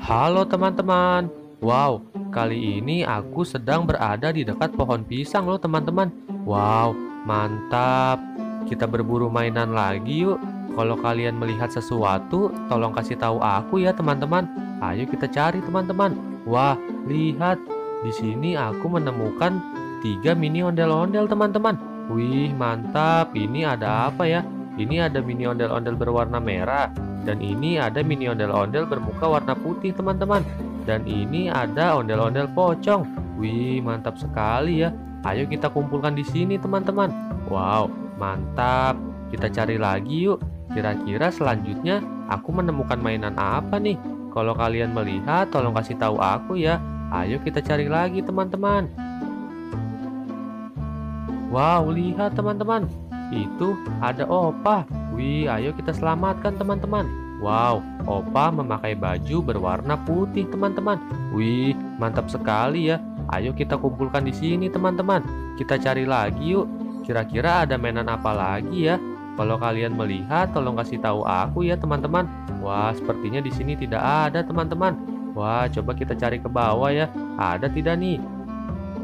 Halo teman-teman. Wow, kali ini aku sedang berada di dekat pohon pisang loh teman-teman. Wow, mantap. Kita berburu mainan lagi yuk. Kalau kalian melihat sesuatu, tolong kasih tahu aku ya teman-teman. Ayo kita cari teman-teman. Wah, lihat. Di sini aku menemukan 3 mini ondel-ondel teman-teman. Wih, mantap. Ini ada apa ya? Ini ada mini ondel-ondel berwarna merah. Dan ini ada mini ondel-ondel bermuka warna putih teman-teman. Dan ini ada ondel-ondel pocong. Wih, mantap sekali ya. Ayo kita kumpulkan di sini teman-teman. Wow, mantap. Kita cari lagi yuk. Kira-kira selanjutnya aku menemukan mainan apa nih? Kalau kalian melihat, tolong kasih tahu aku ya. Ayo kita cari lagi teman-teman. Wow, lihat teman-teman. Itu ada Opa. Wih, ayo kita selamatkan teman-teman. Wow, Opa memakai baju berwarna putih teman-teman. Wih, mantap sekali ya. Ayo kita kumpulkan di sini teman-teman. Kita cari lagi yuk. Kira-kira ada mainan apa lagi ya? Kalau kalian melihat, tolong kasih tahu aku ya teman-teman. Wah, sepertinya di sini tidak ada teman-teman. Wah, coba kita cari ke bawah ya. Ada tidak nih?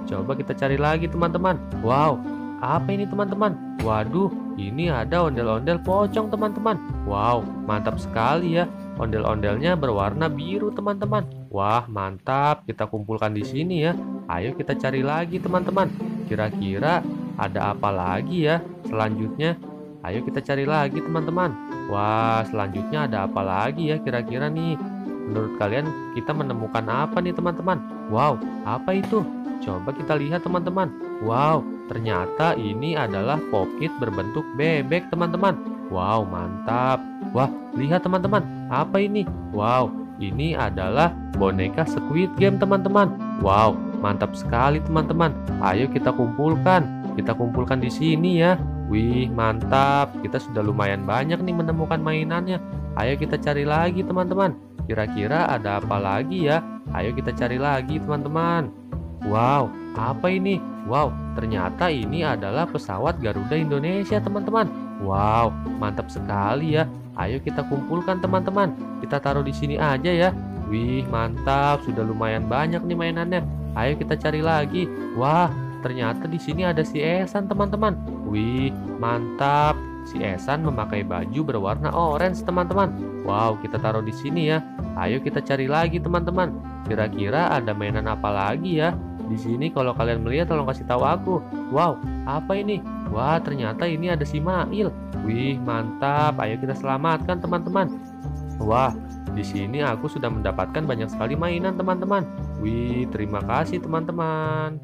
Coba kita cari lagi teman-teman. Wow, apa ini teman-teman? Waduh, ini ada ondel-ondel pocong teman-teman. Wow, mantap sekali ya. Ondel-ondelnya berwarna biru teman-teman. Wah, mantap. Kita kumpulkan di sini ya. Ayo kita cari lagi teman-teman. Kira-kira ada apa lagi ya selanjutnya? Ayo kita cari lagi teman-teman. Wah, selanjutnya ada apa lagi ya kira-kira nih? Menurut kalian kita menemukan apa nih teman-teman? Wow, apa itu? Coba kita lihat teman-teman. Wow, ternyata ini adalah popit berbentuk bebek teman-teman. Wow, mantap. Wah, lihat teman-teman. Apa ini? Wow, ini adalah boneka Squid Game teman-teman. Wow, mantap sekali teman-teman. Ayo kita kumpulkan. Kita kumpulkan di sini ya. Wih, mantap. Kita sudah lumayan banyak nih menemukan mainannya. Ayo kita cari lagi teman-teman. Kira-kira ada apa lagi ya? Ayo kita cari lagi teman-teman. Wow, apa ini? Wow, ternyata ini adalah pesawat Garuda Indonesia, teman-teman. Wow, mantap sekali ya. Ayo kita kumpulkan, teman-teman. Kita taruh di sini aja ya. Wih, mantap. Sudah lumayan banyak nih mainannya. Ayo kita cari lagi. Wah, ternyata di sini ada si Esan, teman-teman. Wih, mantap. Si Esan memakai baju berwarna orange, teman-teman. Wow, kita taruh di sini ya. Ayo kita cari lagi, teman-teman. Kira-kira ada mainan apa lagi ya? Di sini kalau kalian melihat tolong kasih tahu aku. Wow, apa ini? Wah, ternyata ini ada si Mail. Wih, mantap. Ayo kita selamatkan teman-teman. Wah, di sini aku sudah mendapatkan banyak sekali mainan teman-teman. Wih, terima kasih teman-teman.